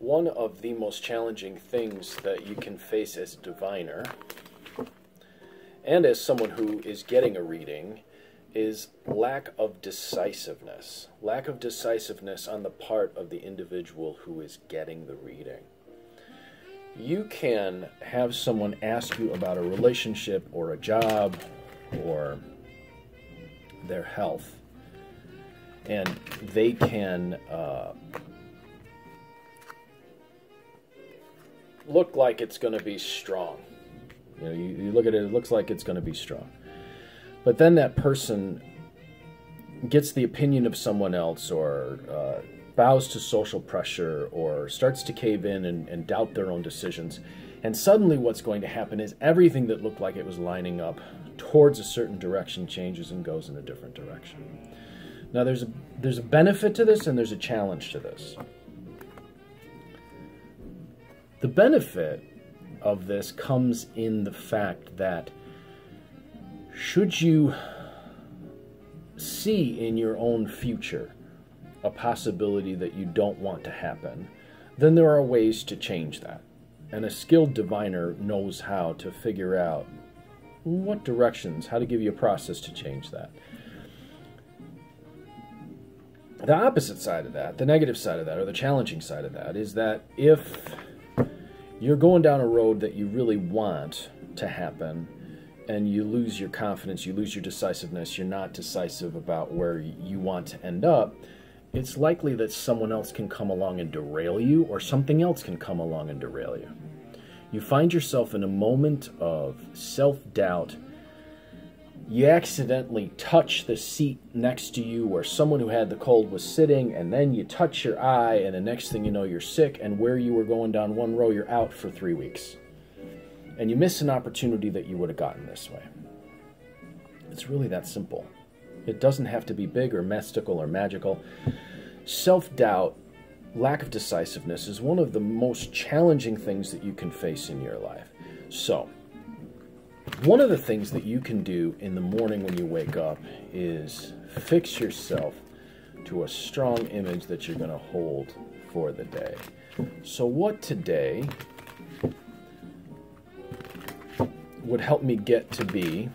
One of the most challenging things that you can face as a diviner, and as someone who is getting a reading, is lack of decisiveness. Lack of decisiveness on the part of the individual who is getting the reading. You can have someone ask you about a relationship or a job or their health, and they can look like it's going to be strong. You know, you look at it, it looks like it's going to be strong. But then that person gets the opinion of someone else, or bows to social pressure, or starts to cave in and doubt their own decisions. And suddenly what's going to happen is everything that looked like it was lining up towards a certain direction changes and goes in a different direction. Now there's a benefit to this and there's a challenge to this. The benefit of this comes in the fact that should you see in your own future a possibility that you don't want to happen, then there are ways to change that. And a skilled diviner knows how to figure out what directions, how to give you a process to change that. The opposite side of that, the negative side of that, or the challenging side of that, is that if you're going down a road that you really want to happen, and you lose your confidence, you lose your decisiveness, you're not decisive about where you want to end up, it's likely that someone else can come along and derail you, or something else can come along and derail you. You find yourself in a moment of self-doubt. You accidentally touch the seat next to you where someone who had the cold was sitting, and then you touch your eye, and the next thing you know, you're sick, and where you were going down one row, you're out for 3 weeks. And you miss an opportunity that you would have gotten this way. It's really that simple. It doesn't have to be big or mystical or magical. Self-doubt, lack of decisiveness is one of the most challenging things that you can face in your life. So, one of the things that you can do in the morning when you wake up is fix yourself to a strong image that you're going to hold for the day. So what today would help me get to be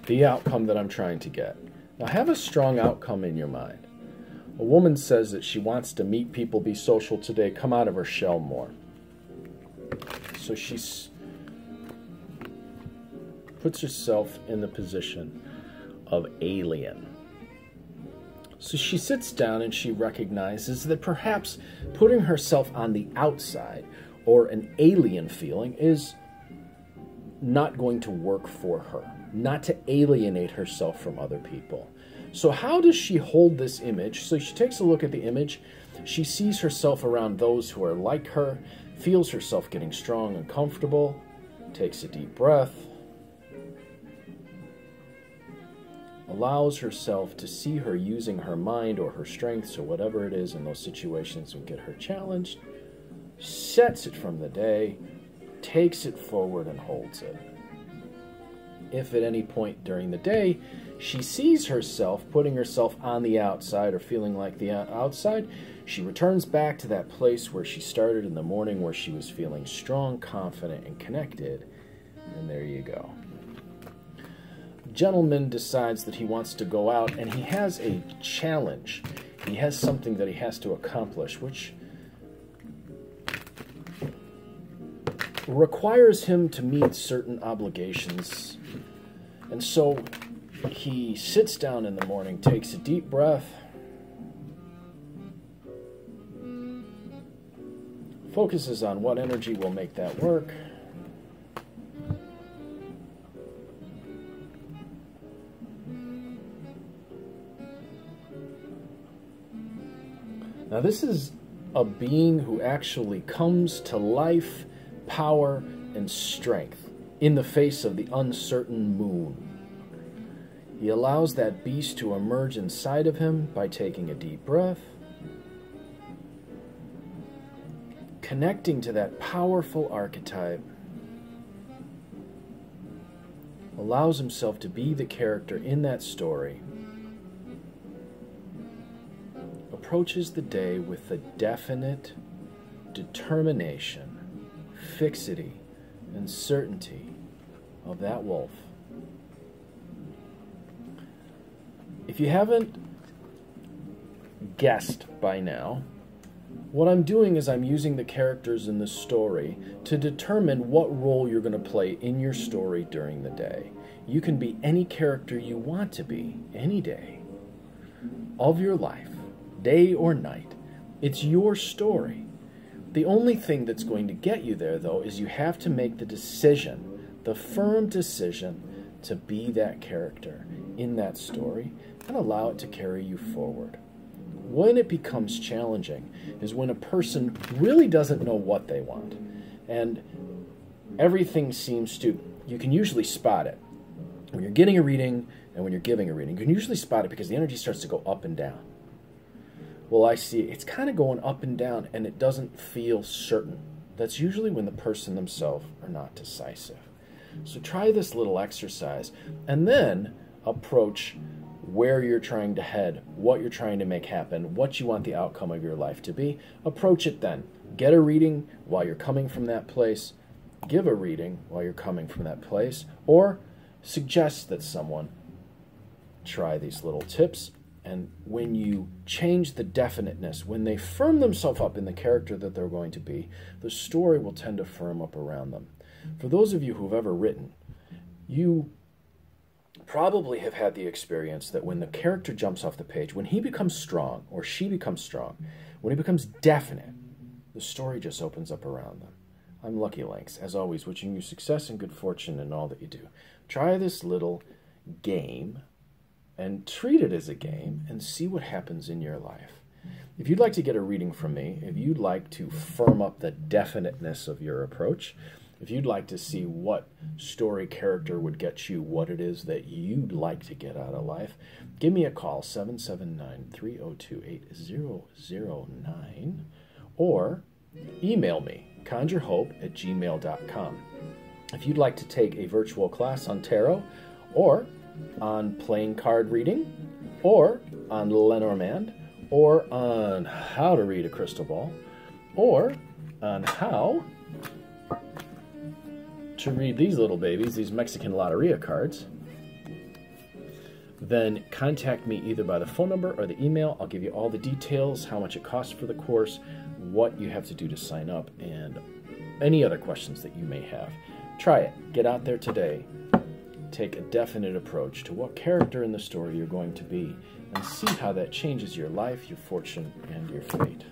the outcome that I'm trying to get? Now, have a strong outcome in your mind. A woman says that she wants to meet people, be social today, come out of her shell more. So she puts herself in the position of alien. So she sits down and she recognizes that perhaps putting herself on the outside, or an alien feeling, is not going to work for her, not to alienate herself from other people. So how does she hold this image? So she takes a look at the image. She sees herself around those who are like her, feels herself getting strong and comfortable, takes a deep breath, allows herself to see her using her mind or her strengths or whatever it is in those situations and get her challenged, sets it from the day, takes it forward and holds it. If at any point during the day she sees herself putting herself on the outside or feeling like the outside, she returns back to that place where she started in the morning, where she was feeling strong, confident, and connected, and there you go. The gentleman decides that he wants to go out, and he has a challenge. He has something that he has to accomplish, which requires him to meet certain obligations. And so he sits down in the morning, takes a deep breath, focuses on what energy will make that work, now this is a being who actually comes to life, power, and strength in the face of the uncertain moon. He allows that beast to emerge inside of him by taking a deep breath, connecting to that powerful archetype, allows himself to be the character in that story, approaches the day with the definite determination, fixity, and certainty of that wolf. If you haven't guessed by now, what I'm doing is I'm using the characters in the story to determine what role you're going to play in your story during the day. You can be any character you want to be, any day of your life, day or night. It's your story. The only thing that's going to get you there, though, is you have to make the decision, the firm decision, to be that character in that story and allow it to carry you forward. When it becomes challenging is when a person really doesn't know what they want, and everything seems to, you can usually spot it. When you're getting a reading and when you're giving a reading, you can usually spot it because the energy starts to go up and down. Well, I see it's kind of going up and down and it doesn't feel certain. That's usually when the person themselves are not decisive. So try this little exercise and then approach where you're trying to head, what you're trying to make happen, what you want the outcome of your life to be. Approach it then. Get a reading while you're coming from that place. Give a reading while you're coming from that place. Or suggest that someone try these little tips. And when you change the definiteness, when they firm themselves up in the character that they're going to be, the story will tend to firm up around them. For those of you who've ever written, you probably have had the experience that when the character jumps off the page, when he becomes strong or she becomes strong, when he becomes definite, the story just opens up around them. I'm Lucky Links, as always, wishing you success and good fortune in all that you do. Try this little game and treat it as a game and see what happens in your life. If you'd like to get a reading from me, if you'd like to firm up the definiteness of your approach, if you'd like to see what story character would get you what it is that you'd like to get out of life, give me a call, 779-302-8009, or email me, conjurehope@gmail.com. If you'd like to take a virtual class on tarot, or on playing card reading, or on Lenormand, or on how to read a crystal ball, or on how to read these little babies, these Mexican Loteria cards, then contact me either by the phone number or the email. I'll give you all the details, how much it costs for the course, what you have to do to sign up, and any other questions that you may have. Try it. Get out there today. Take a definite approach to what character in the story you're going to be and see how that changes your life, your fortune, and your fate.